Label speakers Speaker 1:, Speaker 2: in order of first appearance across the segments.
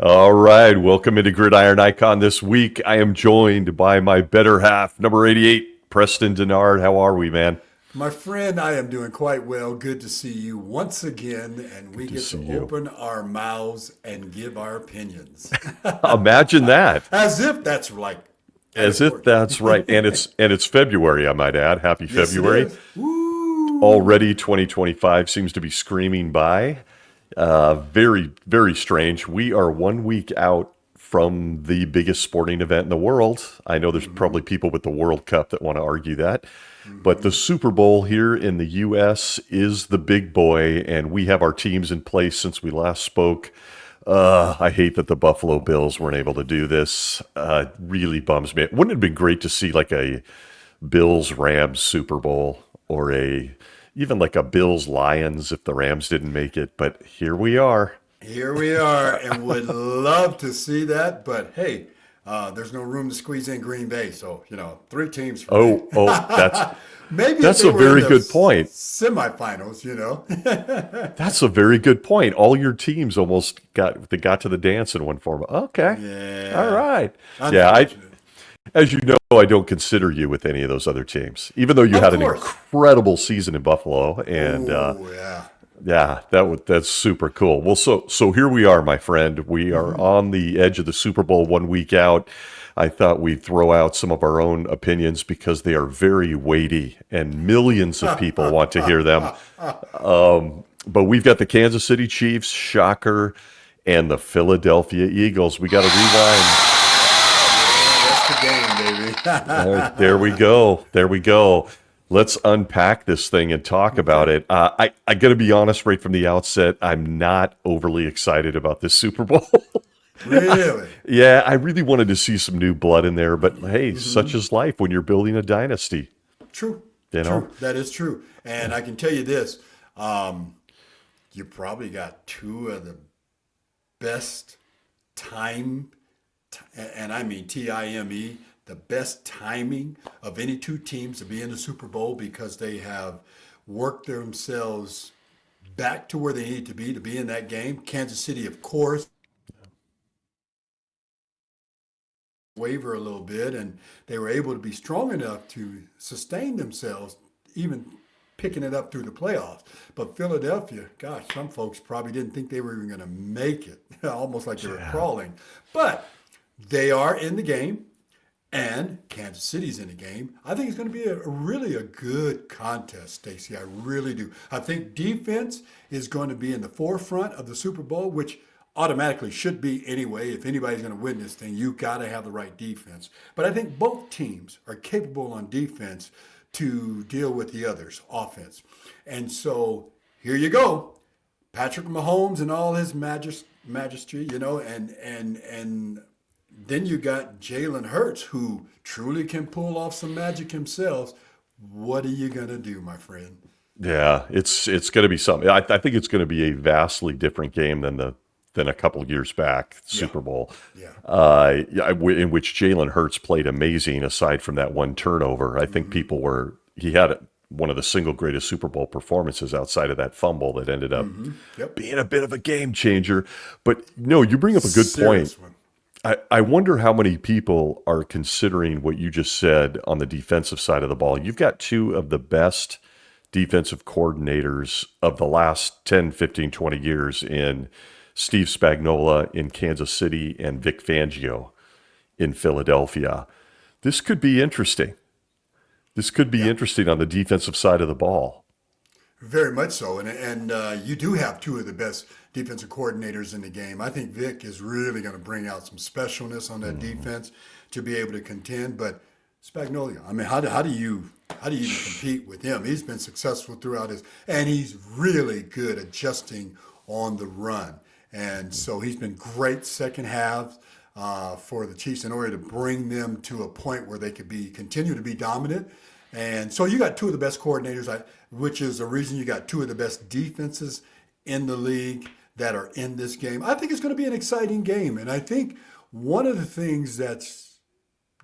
Speaker 1: All right, welcome into Gridiron Icon this week. I am joined by my better half, number 88, Preston Denard. How are we, man?
Speaker 2: My friend, I am doing quite well. Good to see you once again, and
Speaker 1: Good
Speaker 2: we
Speaker 1: to
Speaker 2: get
Speaker 1: see
Speaker 2: to
Speaker 1: you.
Speaker 2: open our mouths and give our opinions.
Speaker 1: Imagine that.
Speaker 2: As if that's like
Speaker 1: As if
Speaker 2: editorial.
Speaker 1: that's right. And it's February, I might add. Happy
Speaker 2: Yes, it
Speaker 1: February.
Speaker 2: is. Woo!
Speaker 1: Already 2025 seems to be screaming by. Very, very strange. We are 1 week out from the biggest sporting event in the world. I know there's
Speaker 2: Mm-hmm.
Speaker 1: probably people with the World Cup that want to argue that. But the
Speaker 2: Mm-hmm.
Speaker 1: Super Bowl here in the U.S. is the big boy, and we have our teams in place since we last spoke. I hate that the Buffalo Bills weren't able to do this. Really bums me. Wouldn't it have been great to see like a Bills Rams Super Bowl or a even like a Bills Lions if the Rams didn't make it? But here we are.
Speaker 2: Here we are, and would love to see that, but hey, there's no room to squeeze in Green Bay, so three teams for me.
Speaker 1: Oh, that's
Speaker 2: Maybe if
Speaker 1: that's
Speaker 2: they
Speaker 1: a
Speaker 2: were in
Speaker 1: very
Speaker 2: the
Speaker 1: good point.
Speaker 2: semifinals.
Speaker 1: That's a very good point. All your teams almost got to the dance in one form. Okay. All
Speaker 2: Yeah,
Speaker 1: right. Yeah, I
Speaker 2: unfortunate.
Speaker 1: as you know, I don't consider you with any of those other teams, even though you
Speaker 2: Of
Speaker 1: had an
Speaker 2: course.
Speaker 1: incredible season in Buffalo. And
Speaker 2: Oh yeah.
Speaker 1: yeah, that's super cool. Well, so here we are, my friend. We are
Speaker 2: Hmm.
Speaker 1: on the edge of the Super Bowl 1 week out. I thought we'd throw out some of our own opinions because they are very weighty and millions of people want to hear them. But we've got the Kansas City Chiefs, shocker, and the Philadelphia Eagles. We got to rewind.
Speaker 2: Yeah, that's the game,
Speaker 1: There we
Speaker 2: baby.
Speaker 1: go. There we go. Let's unpack this thing and talk about
Speaker 2: Okay.
Speaker 1: it. I got to be honest right from the outset. I'm not overly excited about this Super Bowl.
Speaker 2: Really?
Speaker 1: Yeah, I really wanted to see some new blood in there, but hey, such
Speaker 2: Hmm.
Speaker 1: is life when you're building a dynasty,
Speaker 2: True.
Speaker 1: you know?
Speaker 2: True. That is true. And I can tell you this: um, you probably got two of the best time, and I mean time, the best timing of any two teams to be in the Super Bowl because they have worked themselves back to where they need to be in that game. Kansas City, of course, waver a little bit, and they were able to be strong enough to sustain themselves, even picking it up through the playoffs. But Philadelphia, gosh, some folks probably didn't think they were even going to make it, almost like they were
Speaker 1: Yeah.
Speaker 2: crawling. But they are in the game, and Kansas City's in the game. I think it's going to be really a good contest, Stacey. I really do. I think defense is going to be in the forefront of the Super Bowl, which automatically should be anyway. If anybody's going to win this thing, you got to have the right defense. But I think both teams are capable on defense to deal with the other's offense. And so here you go. Patrick Mahomes and all his majesty, and then you got Jalen Hurts, who truly can pull off some magic himself. What are you gonna do, my friend?
Speaker 1: Yeah, it's going to be something. I think it's going to be a vastly different game than a couple years back
Speaker 2: Yeah,
Speaker 1: Super Bowl,
Speaker 2: yeah.
Speaker 1: yeah, in which Jalen Hurts played amazing. Aside from that one turnover, I think
Speaker 2: Hmm.
Speaker 1: he had one of the single greatest Super Bowl performances outside of that fumble that ended up
Speaker 2: Hmm. Yep.
Speaker 1: being a bit of a game changer. But no, you bring up a good point.
Speaker 2: Serious one.
Speaker 1: I wonder how many people are considering what you just said on the defensive side of the ball. You've got two of the best defensive coordinators of the last 10, 15, 20 years in Steve Spagnuolo in Kansas City and Vic Fangio in Philadelphia. This could be interesting. This could be
Speaker 2: Yeah.
Speaker 1: interesting on the defensive side of the ball.
Speaker 2: Very much so, and you do have two of the best defensive coordinators in the game. I think Vic is really going to bring out some specialness on that
Speaker 1: Mhm.
Speaker 2: defense to be able to contend. But Spagnolia, I mean, how do you even compete with him? He's been successful throughout his, and he's really good adjusting on the run, and so he's been great second halves for the Chiefs in order to bring them to a point where they could be continue to be dominant. And so you got two of the best coordinators, which is the reason you got two of the best defenses in the league that are in this game. I think it's going to be an exciting game. And I think one of the things that's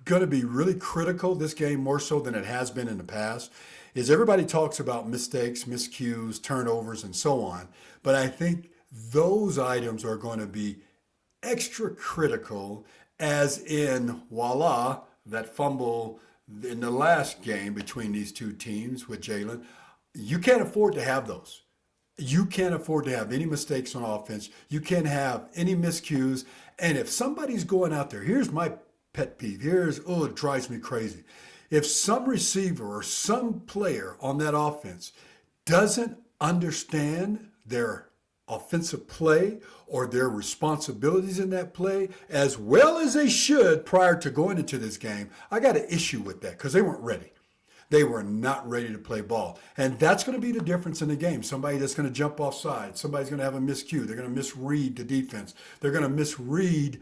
Speaker 2: going to be really critical this game, more so than it has been in the past, is everybody talks about mistakes, miscues, turnovers, and so on. But I think those items are going to be extra critical, as in, voila, that fumble in the last game between these two teams with Jalen. You can't afford to have those. You can't afford to have any mistakes on offense. You can't have any miscues. And if somebody's going out there, here's my pet peeve. It drives me crazy. If some receiver or some player on that offense doesn't understand their offensive play or their responsibilities in that play as well as they should prior to going into this game, I got an issue with that because they weren't ready. They were not ready to play ball. And that's going to be the difference in the game. Somebody that's going to jump offside. Somebody's going to have a miscue. They're going to misread the defense. They're going to misread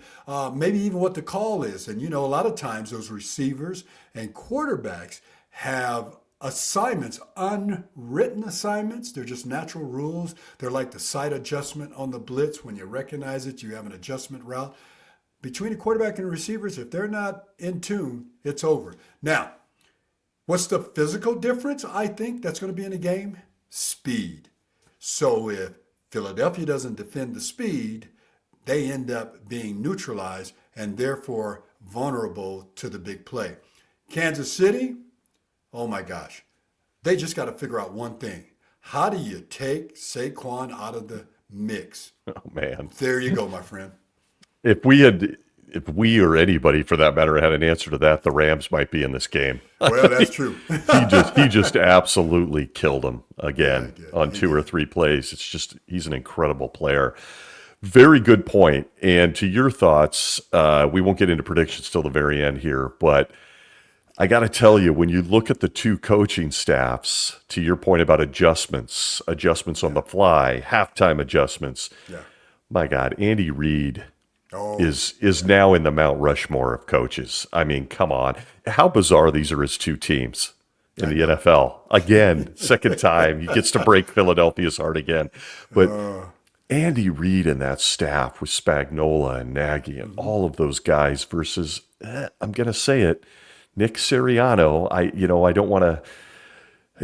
Speaker 2: maybe even what the call is. And, a lot of times those receivers and quarterbacks have assignments, unwritten assignments. They're just natural rules. They're like the sight adjustment on the blitz. When you recognize it, you have an adjustment route. Between the quarterback and the receivers, if they're not in tune, it's over. Now, what's the physical difference, I think, that's going to be in the game? Speed. So if Philadelphia doesn't defend the speed, they end up being neutralized and therefore vulnerable to the big play. Kansas City, oh my gosh, they just got to figure out one thing. How do you take Saquon out of the mix?
Speaker 1: Oh, man.
Speaker 2: There you go, my friend.
Speaker 1: If we or anybody for that matter had an answer to that, the Rams might be in this game.
Speaker 2: Well, that's true.
Speaker 1: he just absolutely killed him again on
Speaker 2: He
Speaker 1: two
Speaker 2: did.
Speaker 1: or three plays. It's just, he's an incredible player. Very good point. And to your thoughts, we won't get into predictions till the very end here, but I got to tell you, when you look at the two coaching staffs, to your point about adjustments on the fly, halftime adjustments,
Speaker 2: Yeah.
Speaker 1: my God, Andy Reid
Speaker 2: Oh,
Speaker 1: is now in the Mount Rushmore of coaches. I mean, come on. How bizarre these are his two teams in the NFL. Again, second time, he gets to break Philadelphia's heart again. But Andy Reid and that staff with Spagnuolo and Nagy and all of those guys versus, I'm going to say it, Nick Sirianno. I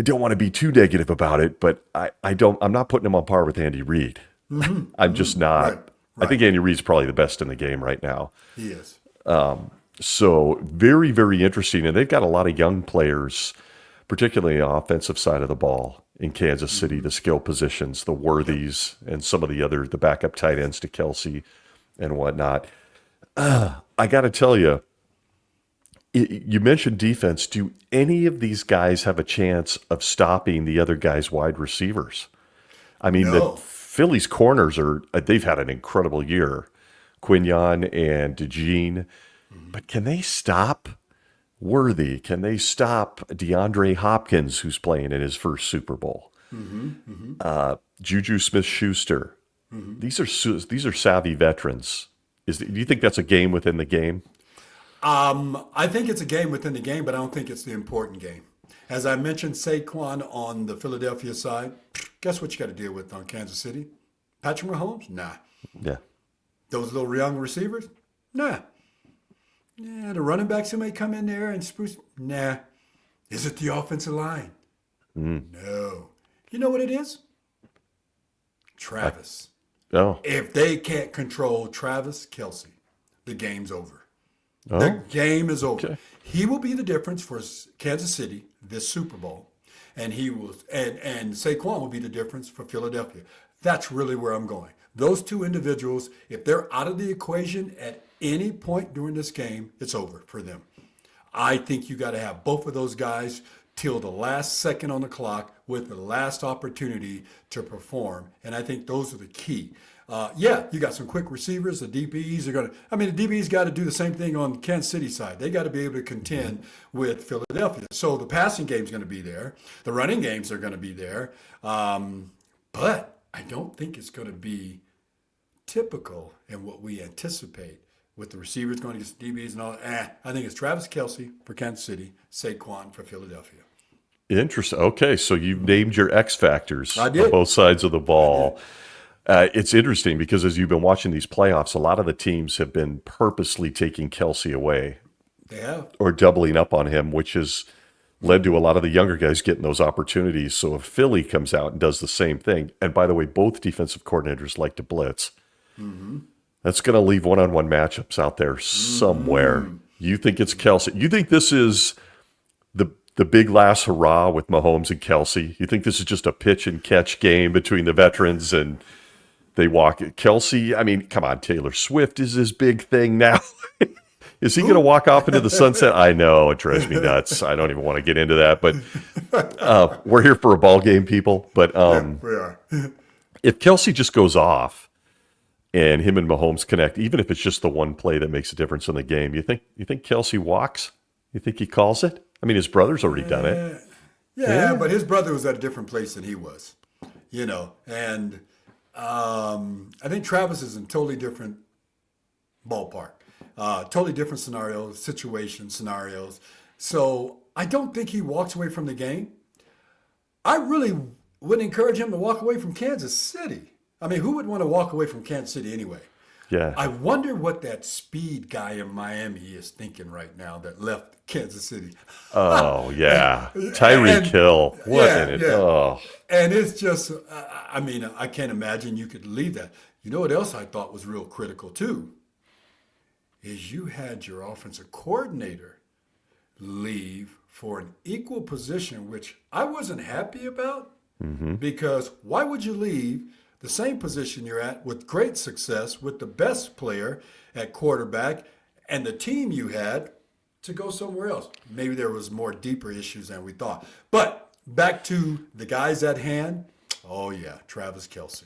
Speaker 1: don't want to be too negative about it, but I'm not putting him on par with Andy Reid. I'm just not.
Speaker 2: Right.
Speaker 1: I think Andy Reid's probably the best in the game right now.
Speaker 2: he is.
Speaker 1: So very, very interesting. And they've got a lot of young players, particularly on the offensive side of the ball in Kansas City, the skill positions, the Worthies, and some of the backup tight ends to Kelsey and whatnot. I got to tell you, you mentioned defense. Do any of these guys have a chance of stopping the other guys' wide receivers? I mean,
Speaker 2: No.
Speaker 1: the Phillies corners they've had an incredible year. Quignon and DeJean. But can they stop Worthy? Can they stop DeAndre Hopkins, who's playing in his first Super Bowl? Juju Smith-Schuster. These are savvy veterans. Do you think that's a game within the game?
Speaker 2: I think it's a game within the game, but I don't think it's the important game. As I mentioned, Saquon on the Philadelphia side, guess what you got to deal with on Kansas City? Patrick Mahomes? Nah.
Speaker 1: Yeah.
Speaker 2: Those little young receivers? Nah. Yeah, the running backs who may come in there and spruce? Nah. Is it the offensive line? No. You know what it is? Travis.
Speaker 1: Oh.
Speaker 2: If they can't control Travis Kelsey, the game's over.
Speaker 1: Oh.
Speaker 2: The game is over.
Speaker 1: Okay.
Speaker 2: He will be the difference for Kansas City this Super Bowl, and he will, and Saquon will be the difference for Philadelphia. That's really where I'm going. Those two individuals, if they're out of the equation at any point during this game, it's over for them. I think you got to have both of those guys till the last second on the clock with the last opportunity to perform, and I think those are the key. You got some quick receivers. The DBs are going to, the DBs got to do the same thing on the Kansas City side. They got to be able to contend with Philadelphia. So the passing game's going to be there. The running games are going to be there. But I don't think it's going to be typical in what we anticipate with the receivers going against the DBs and all that. I think it's Travis Kelsey for Kansas City, Saquon for Philadelphia.
Speaker 1: Interesting. Okay, so you've named your X factors
Speaker 2: I
Speaker 1: on
Speaker 2: did.
Speaker 1: both sides of the ball. It's interesting because as you've been watching these playoffs, a lot of the teams have been purposely taking Kelsey away
Speaker 2: They have.
Speaker 1: or doubling up on him, which has led to a lot of the younger guys getting those opportunities. So if Philly comes out and does the same thing, and by the way, both defensive coordinators like to blitz. That's going to leave one-on-one matchups out there somewhere. You think it's Kelsey? You think this is the big last hurrah with Mahomes and Kelsey? You think this is just a pitch and catch game between the veterans and they walk Kelsey? I mean, come on, Taylor Swift is his big thing now. Is he going to walk off into the sunset? I know, it drives me nuts. I don't even want to get into that, but we're here for a ball game, people. But
Speaker 2: We are.
Speaker 1: if Kelsey just goes off and him and Mahomes connect, even if it's just the one play that makes a difference in the game, you think Kelsey walks? You think he calls it? I mean, his brother's already done it.
Speaker 2: Yeah, but his brother was at a different place than he was, and I think Travis is in totally different ballpark, totally different scenarios. So I don't think he walks away from the game. I really would encourage him to walk away from Kansas City. I mean, who would want to walk away from Kansas City anyway?
Speaker 1: Yeah.
Speaker 2: I wonder what that speed guy in Miami is thinking right now that left Kansas City.
Speaker 1: Oh, yeah. Tyreek Hill. What in it?
Speaker 2: Yeah.
Speaker 1: Oh.
Speaker 2: And it's just, I mean, I can't imagine you could leave that. You know what else I thought was real critical too? Is you had your offensive coordinator leave for an equal position, which I wasn't happy about because why would you leave the same position you're at with great success with the best player at quarterback and the team you had to go somewhere else? Maybe there was more deeper issues than we thought. But back to the guys at hand. Oh yeah, Travis Kelce.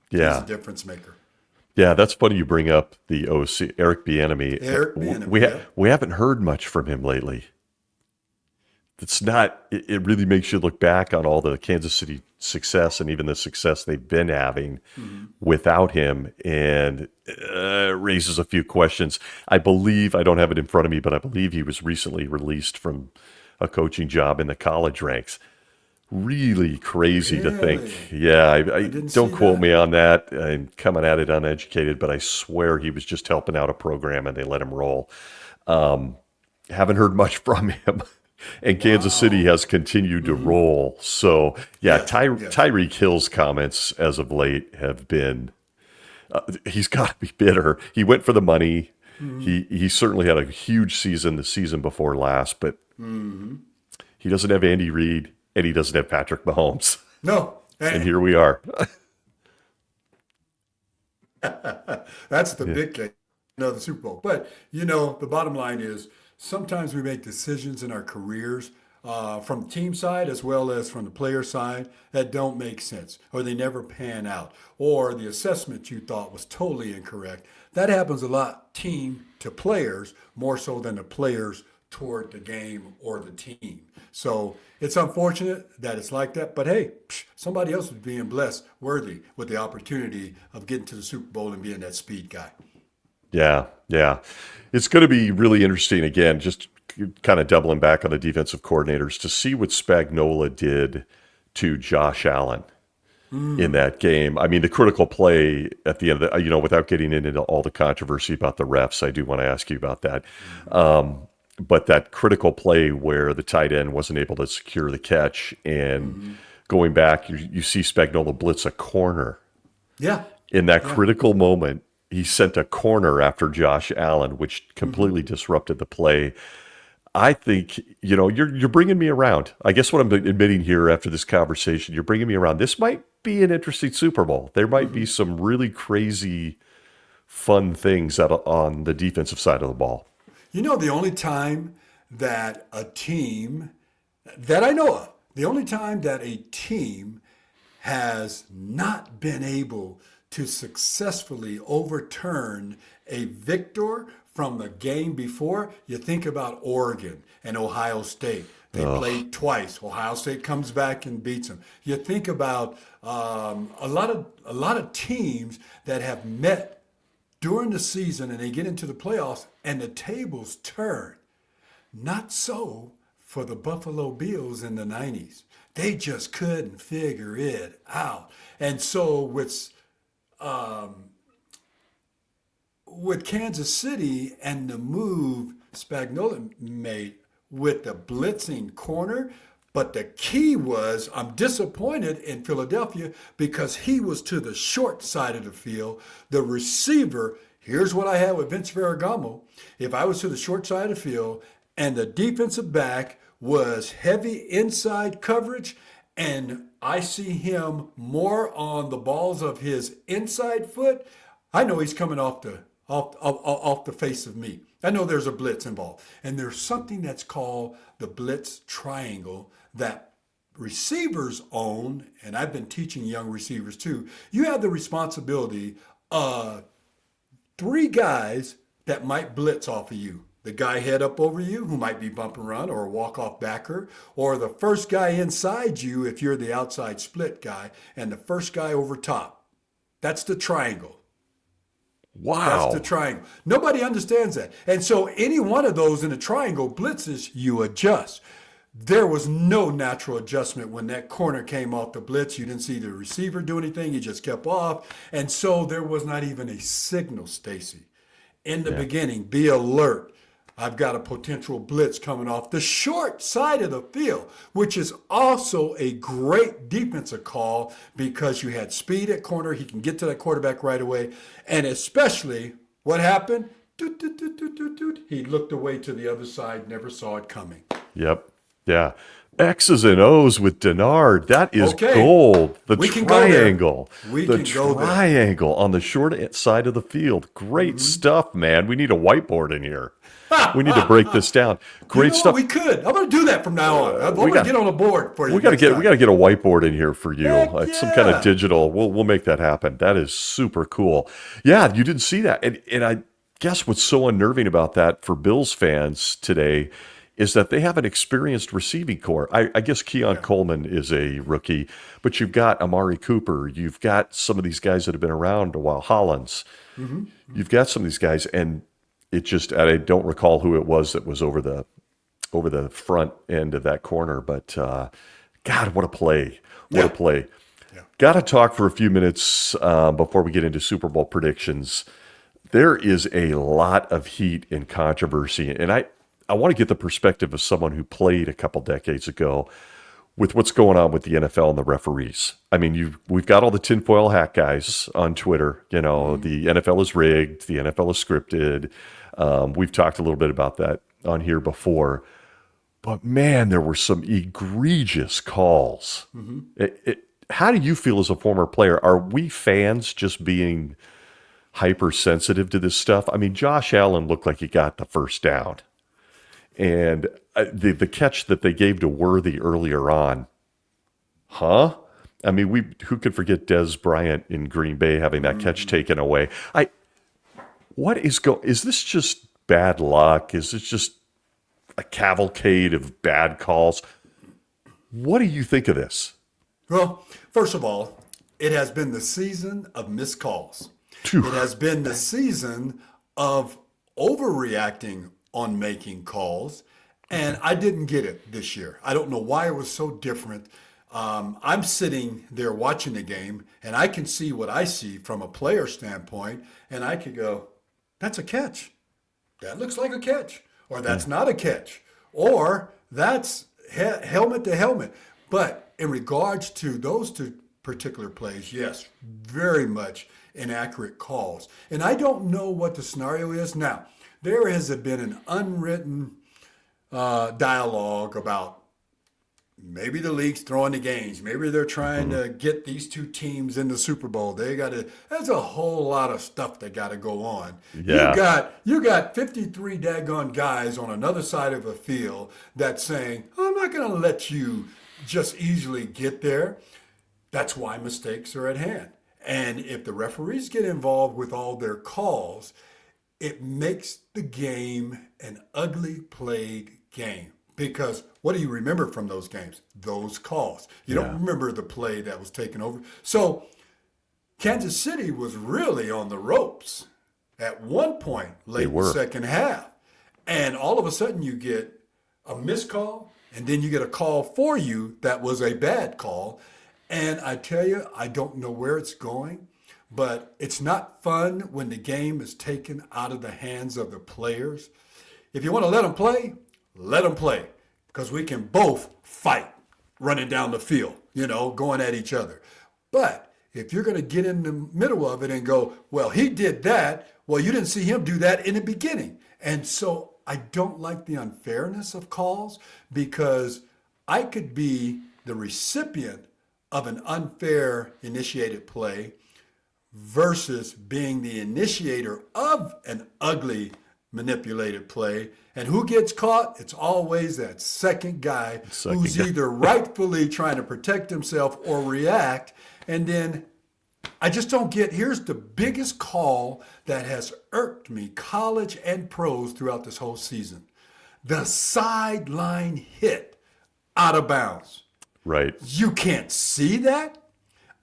Speaker 1: Yeah.
Speaker 2: He's a difference maker.
Speaker 1: Yeah, that's funny you bring up the OC, Eric Bieniemy.
Speaker 2: Eric Bieniemy,
Speaker 1: We haven't heard much from him lately. It really makes you look back on all the Kansas City success and even the success they've been having without him, and raises a few questions. I don't have it in front of me, but I believe he was recently released from a coaching job in the college ranks. Really crazy to think.
Speaker 2: Really?
Speaker 1: Yeah, I
Speaker 2: didn't
Speaker 1: don't
Speaker 2: see
Speaker 1: quote
Speaker 2: that.
Speaker 1: me on that. I'm coming at it uneducated, but I swear he was just helping out a program and they let him roll. Haven't heard much from him. And Kansas City has continued to roll. So, yeah,
Speaker 2: Yes, yes.
Speaker 1: Tyreek Hill's comments as of late have been, he's got to be bitter. He went for the money. He certainly had a huge season the season before last, but he doesn't have Andy Reid and he doesn't have Patrick Mahomes.
Speaker 2: No.
Speaker 1: And here we are.
Speaker 2: That's the big game, the Super Bowl. But, the bottom line is sometimes we make decisions in our careers from the team side as well as from the player side that don't make sense or they never pan out or the assessment you thought was totally incorrect. That happens a lot team to players more so than the players toward the game or the team. So it's unfortunate that it's like that, but hey, somebody else is being blessed, worthy with the opportunity of getting to the Super Bowl and being that speed guy.
Speaker 1: Yeah, yeah. It's going to be really interesting, again, just kind of doubling back on the defensive coordinators to see what Spagnuolo did to Josh Allen in that game. I mean, the critical play at the end of the, without getting into all the controversy about the refs, I do want to ask you about that. But that critical play where the tight end wasn't able to secure the catch and going back, you see Spagnuolo blitz a corner.
Speaker 2: Yeah.
Speaker 1: In that critical moment, he sent a corner after Josh Allen, which completely disrupted the play. I think, you're bringing me around. I guess what I'm admitting here after this conversation, you're bringing me around. This might be an interesting Super Bowl. There might be some really crazy, fun things on the defensive side of the ball.
Speaker 2: The only time that a team that I know of, the only time that a team has not been able to successfully overturn a victor from the game before, you think about Oregon and Ohio State. They played twice. Ohio State comes back and beats them. You think about a lot of teams that have met during the season and they get into the playoffs and the tables turn. Not so for the Buffalo Bills in the 90s. They just couldn't figure it out. And so with Kansas City and the move Spagnuolo made with the blitzing corner, but the key was I'm disappointed in Philadelphia because he was to the short side of the field. The receiver, Here's what I had with Vince Ferragamo. If I was to the short side of the field and the defensive back was heavy inside coverage and I see him more on the balls of his inside foot, I know he's coming off the face of me. I know there's a blitz involved. And there's something that's called the blitz triangle that receivers own, and I've been teaching young receivers too. You have the responsibility of three guys that might blitz off of you. The guy head up over you who might be bump and run or a walk-off backer, or the first guy inside you if you're the outside split guy, and the first guy over top. That's the triangle.
Speaker 1: Wow.
Speaker 2: That's the triangle. Nobody understands that. And so any one of those in a triangle blitzes, you adjust. There was no natural adjustment when that corner came off the blitz. You didn't see the receiver do anything. He just kept off. And so there was not even a signal, Stacy. In the beginning, be alert. I've got a potential blitz coming off the short side of the field, which is also a great defensive call because you had speed at corner. He can get to that quarterback right away. And especially, what happened? Doot, doot, doot, doot, doot, doot. He looked away to the other side, never saw it coming.
Speaker 1: Yep. Yeah. X's and O's with Denard. That is gold. The
Speaker 2: We can go there.
Speaker 1: triangle.
Speaker 2: We
Speaker 1: the
Speaker 2: can go there.
Speaker 1: triangle on the short side of the field. Great stuff, man. We need a whiteboard in here. We need to break this down. Great stuff.
Speaker 2: We could. I'm going to do that from now on. I'm going to get on a board for you.
Speaker 1: We got to get a whiteboard in here for you.
Speaker 2: Heck
Speaker 1: Like some kind of digital. We'll make that happen. That is super cool. Yeah, you didn't see that. And I guess what's so unnerving about that for Bills fans today is that they have an experienced receiving core. I guess Keon Coleman is a rookie, but you've got Amari Cooper. You've got some of these guys that have been around a while. Hollins. Mm-hmm. You've got some of these guys, and it just, I don't recall who it was that was over the front end of that corner, but God, what a play. What a play. Yeah. Got to talk for a few minutes before we get into Super Bowl predictions. There is a lot of heat and controversy, and I want to get the perspective of someone who played a couple decades ago with what's going on with the NFL and the referees. I mean, we've got all the tinfoil hat guys on Twitter. You know, the NFL is rigged, the NFL is scripted. We've talked a little bit about that on here before. But, man, there were some egregious calls. Mm-hmm. How do you feel as a former player? Are we fans just being hypersensitive to this stuff? I mean, Josh Allen looked like he got the first down. And the catch that they gave to Worthy earlier on, I mean, who could forget Dez Bryant in Green Bay having that catch taken away? Is this just bad luck? Is this just a cavalcade of bad calls? What do you think of this?
Speaker 2: Well, first of all, it has been the season of missed calls. It has been the season of overreacting on making calls, and I didn't get it this year. I don't know why it was so different. I'm sitting there watching the game, and I can see what I see from a player standpoint, and I could go, that's a catch. That looks like a catch. Or that's not a catch. Or that's helmet to helmet. But in regards to those two particular plays, yes, very much inaccurate calls. And I don't know what the scenario is. Now, there has been an unwritten dialogue about maybe the league's throwing the games. Maybe they're trying to get these two teams in the Super Bowl. There's a whole lot of stuff that got to go on. Yeah. You got 53 daggone guys on another side of the field that's saying, I'm not going to let you just easily get there. That's why mistakes are at hand. And if the referees get involved with all their calls, it makes the game an ugly played game. Because what do you remember from those games? Those calls. You don't remember the play that was taken over. So Kansas City was really on the ropes at one point late in the second half. And all of a sudden you get a missed call, and then you get a call for you that was a bad call. And I tell you, I don't know where it's going, but it's not fun when the game is taken out of the hands of the players. If you want to let them play, let them play, because we can both fight running down the field, going at each other. But if you're going to get in the middle of it and go, well, he did that, Well, you didn't see him do that in the beginning. And so I don't like the unfairness of calls because I could be the recipient of an unfair initiated play versus being the initiator of an ugly manipulated play. And who gets caught? It's always that second guy who's either rightfully trying to protect himself or react. And then I just don't get, here's the biggest call that has irked me, college and pros, throughout this whole season. The sideline hit out of bounds.
Speaker 1: Right.
Speaker 2: You can't see that.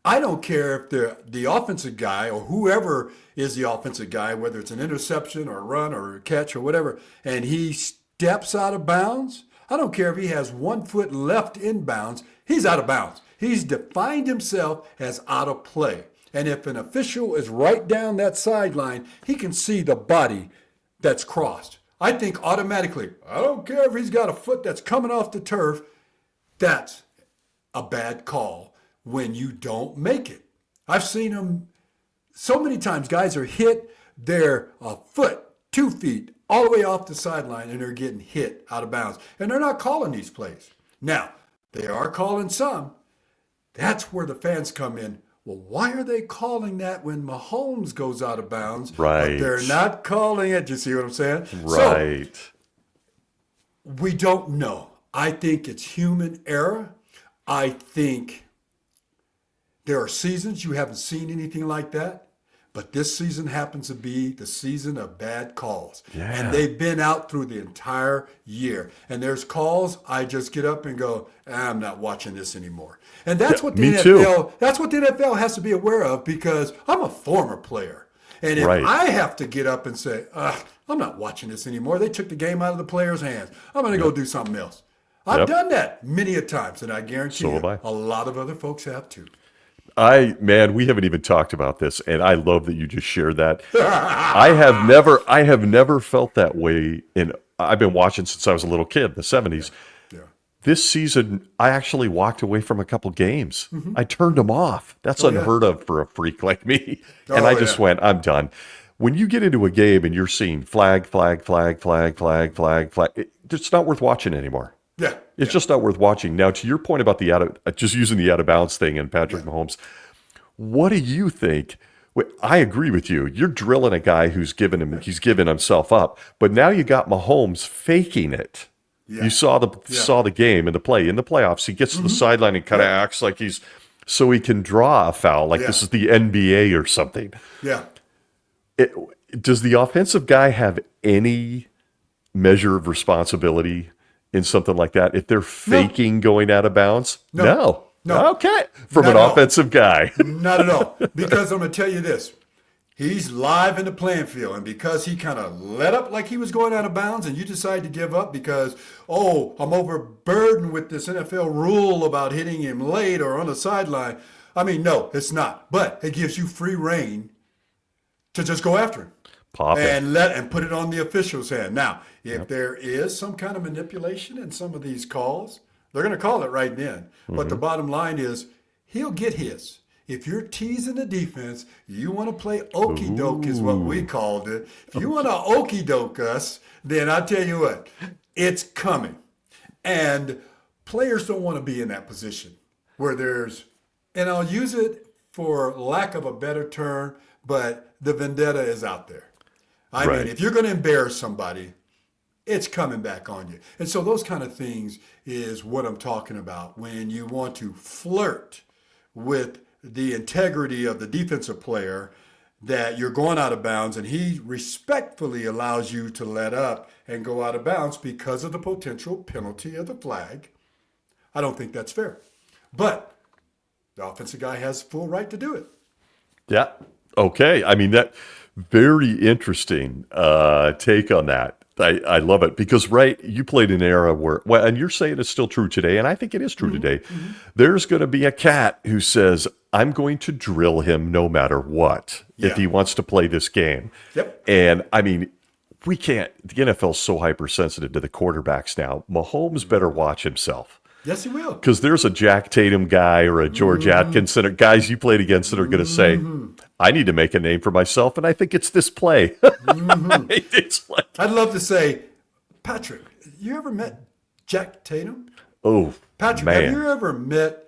Speaker 2: I don't care if the offensive guy or whoever is the offensive guy, whether it's an interception or a run or a catch or whatever, and he steps out of bounds. I don't care if he has 1 foot left in bounds. He's out of bounds. He's defined himself as out of play. And if an official is right down that sideline, he can see the body that's crossed. I think automatically, I don't care if he's got a foot that's coming off the turf, that's a bad call when you don't make it. I've seen them so many times. Guys are hit, they're a foot, 2 feet, all the way off the sideline, and they're getting hit out of bounds. And they're not calling these plays. Now, they are calling some. That's where the fans come in. Well, why are they calling that when Mahomes goes out of bounds?
Speaker 1: Right.
Speaker 2: But they're not calling it. You see what I'm saying?
Speaker 1: Right.
Speaker 2: So, we don't know. I think it's human error. I think there are seasons you haven't seen anything like that. But this season happens to be the season of bad calls.
Speaker 1: Yeah.
Speaker 2: And they've been out through the entire year. And there's calls I just get up and go, I'm not watching this anymore. And that's what the NFL, that's what the NFL has to be aware of, because I'm a former player. And if I have to get up and say, I'm not watching this anymore, they took the game out of the player's hands, I'm going to go do something else. I've done that many a times, and I guarantee a lot of other folks have too.
Speaker 1: Man, we haven't even talked about this, and I love that you just shared that. I have never felt that way. I've been watching since I was a little kid, the 70s.
Speaker 2: Yeah.
Speaker 1: This season, I actually walked away from a couple games. I turned them off. That's unheard of for a freak like me. And I just went, I'm done. When you get into a game and you're seeing flag, it's not worth watching anymore.
Speaker 2: Yeah.
Speaker 1: It's just not worth watching. Now, to your point about just using the out of bounds thing and Patrick Mahomes, what do you think? I agree with you. You're drilling a guy he's given himself up, but now you got Mahomes faking it. Yeah. You saw the game and the play in the playoffs. He gets to the sideline and kind of acts like so he can draw a foul, like this is the NBA or something.
Speaker 2: Yeah.
Speaker 1: Does the offensive guy have any measure of responsibility in something like that if they're faking going out of bounds? No. Okay. From an offensive guy.
Speaker 2: Not at all. Because I'm going to tell you this. He's live in the playing field, and because he kind of let up like he was going out of bounds and you decide to give up because, I'm overburdened with this NFL rule about hitting him late or on the sideline. I mean, no, it's not. But it gives you free reign to just go after him.
Speaker 1: Pop
Speaker 2: and put it on the official's hand. Now, if there is some kind of manipulation in some of these calls, they're going to call it right then. But the bottom line is he'll get his. If you're teasing the defense, you want to play okey doke is what we called it. If you want to okey doke us, then I tell you what, it's coming. And players don't want to be in that position where and I'll use it for lack of a better term, but the vendetta is out there. I mean, if you're going to embarrass somebody, it's coming back on you. And so those kind of things is what I'm talking about when you want to flirt with the integrity of the defensive player, that you're going out of bounds and he respectfully allows you to let up and go out of bounds because of the potential penalty of the flag. I don't think that's fair. But the offensive guy has full right to do it.
Speaker 1: Yeah. Okay. I mean, that very interesting take on that. I love it because, you played an era where, and you're saying it's still true today, and I think it is true today. There's going to be a cat who says, I'm going to drill him no matter what if he wants to play this game.
Speaker 2: Yep.
Speaker 1: And, I mean, the NFL's so hypersensitive to the quarterbacks now. Mahomes better watch himself.
Speaker 2: Yes, he will.
Speaker 1: Because there's a Jack Tatum guy or a George Atkinson or guys you played against that are going to say, I need to make a name for myself, and I think it's this play. It's like,
Speaker 2: I'd love to say, Patrick, you ever met Jack Tatum?
Speaker 1: oh,
Speaker 2: Patrick,
Speaker 1: man.
Speaker 2: have you ever met?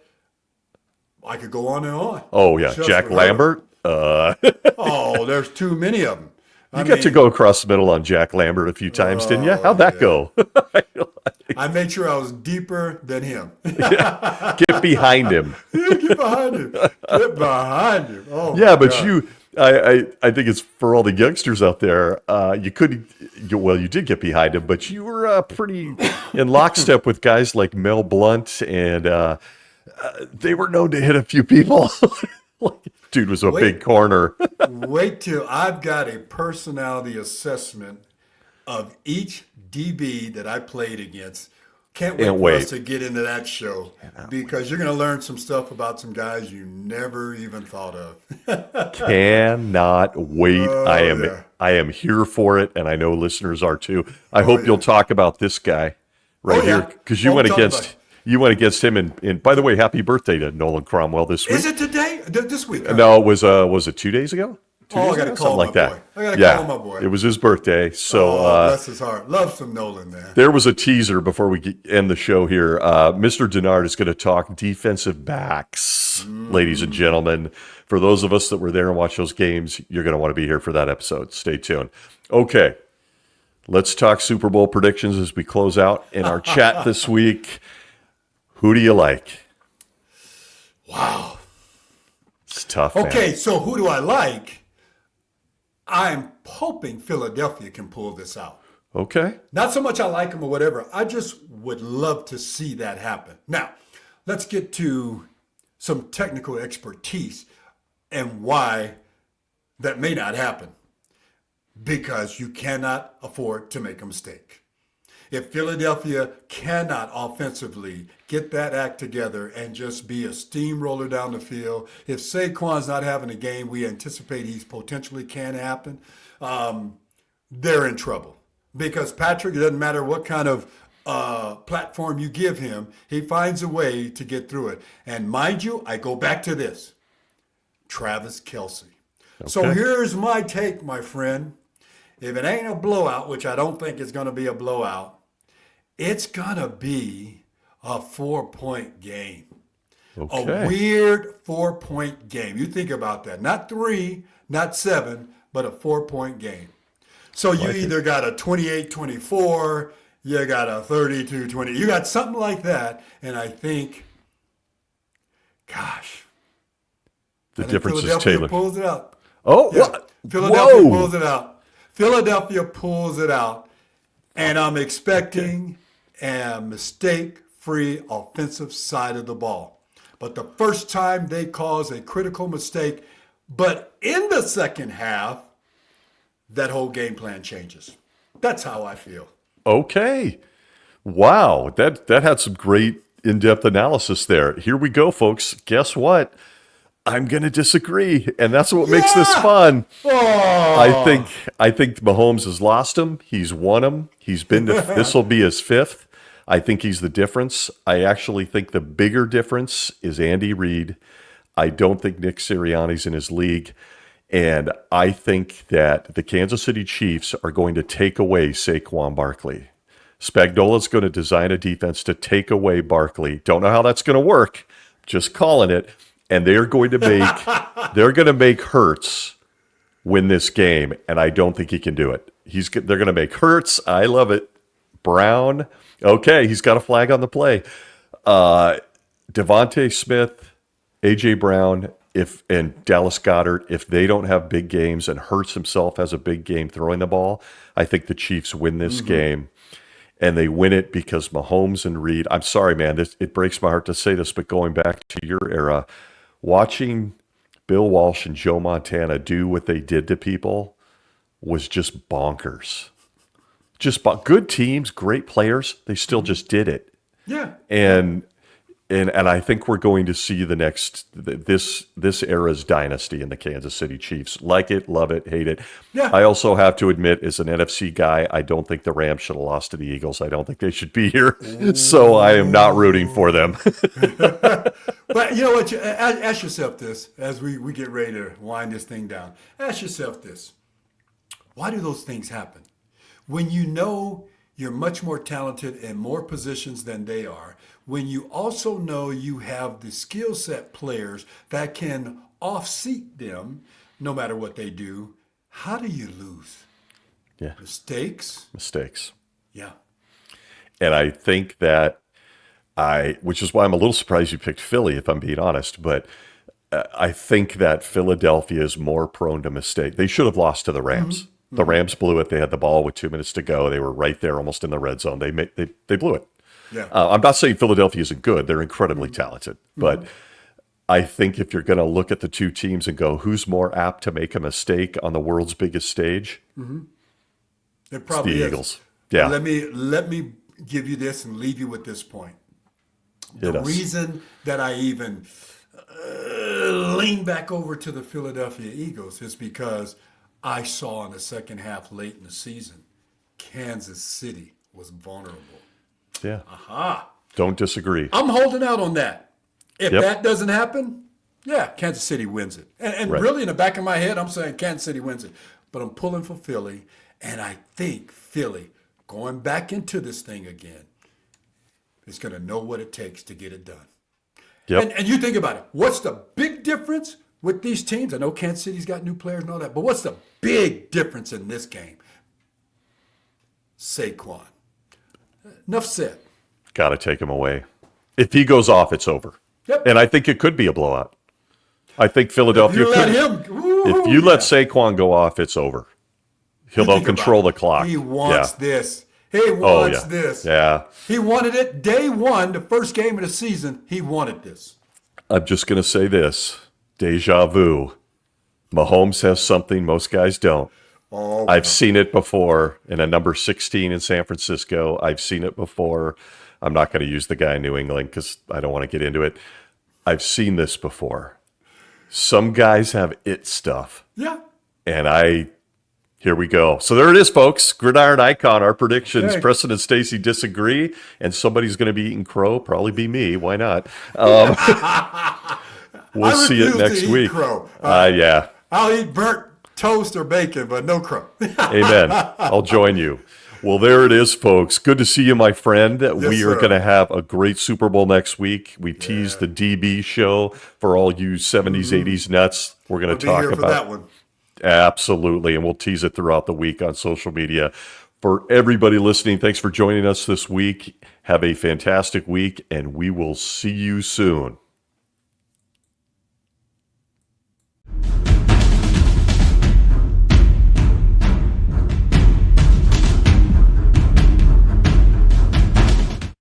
Speaker 2: I could go on and on.
Speaker 1: Oh, yeah.
Speaker 2: Just
Speaker 1: Jack
Speaker 2: for her.
Speaker 1: Lambert.
Speaker 2: Oh, there's too many of them.
Speaker 1: You got to go across the middle on Jack Lambert a few times, didn't you? How'd that go?
Speaker 2: I made sure I was deeper than him.
Speaker 1: Get behind him.
Speaker 2: Get behind him. Get behind him. Oh,
Speaker 1: Yeah,
Speaker 2: my
Speaker 1: but
Speaker 2: God.
Speaker 1: I think it's for all the youngsters out there. You did get behind him, but you were pretty in lockstep with guys like Mel Blunt, and they were known to hit a few people. Dude was a big corner.
Speaker 2: Wait till I've got a personality assessment of each DB that I played against. Can't wait
Speaker 1: Can't
Speaker 2: for
Speaker 1: wait.
Speaker 2: us to get into that show because you're going to learn some stuff about some guys you never even thought of.
Speaker 1: Cannot wait.
Speaker 2: yeah.
Speaker 1: I am here for it, and I know listeners are too. I hope
Speaker 2: yeah.
Speaker 1: you'll talk about this guy right
Speaker 2: Oh, yeah.
Speaker 1: here because you
Speaker 2: Oh,
Speaker 1: went
Speaker 2: talk about
Speaker 1: against
Speaker 2: it.
Speaker 1: you went against him. And by the way, happy birthday to Nolan Cromwell this week.
Speaker 2: Is it today? This week? Huh?
Speaker 1: No, was it 2 days ago? 2
Speaker 2: Oh,
Speaker 1: days
Speaker 2: I got
Speaker 1: ago?
Speaker 2: to call
Speaker 1: Something
Speaker 2: my
Speaker 1: like that.
Speaker 2: boy. I got to
Speaker 1: Yeah,
Speaker 2: call my boy.
Speaker 1: it was his birthday. So
Speaker 2: Oh, bless his heart. Love some Nolan, man.
Speaker 1: there was a teaser before we end the show here. Mr. Denard is going to talk defensive backs, ladies and gentlemen. For those of us that were there and watched those games, you're going to want to be here for that episode. Stay tuned. Okay, let's talk Super Bowl predictions as we close out in our chat this week. Who do you like?
Speaker 2: Wow.
Speaker 1: It's tough, man.
Speaker 2: Okay, so who do I like? I'm hoping Philadelphia can pull this out.
Speaker 1: Okay.
Speaker 2: Not so much I like them or whatever. I just would love to see that happen. Now, let's get to some technical expertise and why that may not happen. Because you cannot afford to make a mistake. If Philadelphia cannot offensively get that act together and just be a steamroller down the field, if Saquon's not having a game we anticipate he's potentially can happen, they're in trouble. Because Patrick, it doesn't matter what kind of platform you give him, he finds a way to get through it. And mind you, I go back to this, Travis Kelce. So
Speaker 1: Okay.
Speaker 2: here's my take, my friend. If it ain't a blowout, which I don't think it's going to be a blowout, it's going to be a 4-point game.
Speaker 1: Okay.
Speaker 2: A weird 4-point game. You think about that. Not 3, not 7, but a 4-point game. So you either got a 28-24, you got a 32-20. You got something like that. And I think, gosh,
Speaker 1: The
Speaker 2: I think
Speaker 1: difference is
Speaker 2: Philadelphia
Speaker 1: Taylor.
Speaker 2: pulls it out.
Speaker 1: Oh,
Speaker 2: Yeah.
Speaker 1: what?
Speaker 2: Philadelphia
Speaker 1: Whoa.
Speaker 2: pulls it out. Philadelphia pulls it out. And I'm expecting a mistake-free offensive side of the ball. But the first time they cause a critical mistake, but in the second half, that whole game plan changes. That's how I feel.
Speaker 1: Okay. Wow. That had some great in-depth analysis there. Here we go, folks. Guess what? I'm going to disagree, and that's what makes this
Speaker 2: Yeah.
Speaker 1: fun.
Speaker 2: Oh,
Speaker 1: I think Mahomes has lost him. He's won him. He's been to this will be his 5th. I think he's the difference. I actually think the bigger difference is Andy Reid. I don't think Nick Sirianni's in his league. And I think that the Kansas City Chiefs are going to take away Saquon Barkley. Spagnuolo's going to design a defense to take away Barkley. Don't know how that's going to work. Just calling it. And they're going to make Hurts win this game, and I don't think he can do it. They're going to make Hurts. I love it. Brown. Okay, he's got a flag on the play. Devontae Smith, A.J. Brown, and Dallas Goedert, if they don't have big games and Hurts himself has a big game throwing the ball, I think the Chiefs win this game. And they win it because Mahomes and Reid, I'm sorry, man, it breaks my heart to say this, but going back to your era, watching Bill Walsh and Joe Montana do what they did to people was just bonkers. Just good teams, great players, they still just did it.
Speaker 2: yeah.
Speaker 1: And and I think we're going to see this era's dynasty in the Kansas City Chiefs. Like it, love it, hate it.
Speaker 2: Yeah.
Speaker 1: I also have to admit, as an NFC guy, I don't think the Rams should have lost to the Eagles. I don't think they should be here. So I am not rooting for them.
Speaker 2: But you know what? Ask yourself this as we get ready to wind this thing down. Ask yourself this. Why do those things happen? When you know you're much more talented in more positions than they are, when you also know you have the skill set players that can off-seat them no matter what they do, how do you lose?
Speaker 1: Yeah.
Speaker 2: Mistakes. Yeah.
Speaker 1: And I think that which is why I'm a little surprised you picked Philly, if I'm being honest, but I think that Philadelphia is more prone to mistake. They should have lost to the Rams. Mm-hmm. The Rams blew it. They had the ball with 2 minutes to go. They were right there almost in the red zone. They blew it.
Speaker 2: Yeah.
Speaker 1: I'm not saying Philadelphia isn't good. They're incredibly talented. But I think if you're going to look at the two teams and go, who's more apt to make a mistake on the world's biggest stage?
Speaker 2: It probably
Speaker 1: it's the
Speaker 2: is.
Speaker 1: Eagles. Yeah.
Speaker 2: Let me give you this and leave you with this point. The reason that I even lean back over to the Philadelphia Eagles is because I saw in the second half late in the season, Kansas City was vulnerable.
Speaker 1: Yeah.
Speaker 2: Aha.
Speaker 1: Don't disagree.
Speaker 2: I'm holding out on that. If
Speaker 1: Yep.
Speaker 2: that doesn't happen, yeah, Kansas City wins it. And
Speaker 1: Right.
Speaker 2: really in the back of my head, I'm saying Kansas City wins it. But I'm pulling for Philly, and I think Philly, going back into this thing again, is going to know what it takes to get it done.
Speaker 1: Yep.
Speaker 2: And you think about it. What's the big difference with these teams? I know Kansas City's got new players and all that, but what's the big difference in this game? Saquon. Enough said.
Speaker 1: Got to take him away. If he goes off, it's over.
Speaker 2: Yep.
Speaker 1: And I think it could be a blowout. I think Philadelphia
Speaker 2: If you
Speaker 1: let Saquon go off, it's over. They'll control the clock.
Speaker 2: He wants this. He wants this.
Speaker 1: Yeah.
Speaker 2: He wanted it day one, the first game of the season. He wanted this.
Speaker 1: I'm just going to say this. Deja vu. Mahomes has something most guys don't.
Speaker 2: Oh,
Speaker 1: I've seen it before in a number 16 in San Francisco. I've seen it before. I'm not going to use the guy in New England because I don't want to get into it. I've seen this before. Some guys have it stuff.
Speaker 2: Yeah.
Speaker 1: And here we go. So there it is, folks. Gridiron Icon, our predictions.
Speaker 2: Okay.
Speaker 1: Preston and Stacy disagree, and somebody's going to be eating crow. Probably be me. Why not? We'll see it next week.
Speaker 2: Crow.
Speaker 1: Yeah.
Speaker 2: I'll eat burnt toast or bacon, but no crow.
Speaker 1: Amen. I'll join you. Well, there it is, folks. Good to see you, my friend. We are going to have a great Super Bowl next week. We teased the DB show for all you 70s, 80s nuts. We're going to talk about
Speaker 2: that one.
Speaker 1: Absolutely, and we'll tease it throughout the week on social media. For everybody listening, thanks for joining us this week. Have a fantastic week, and we will see you soon.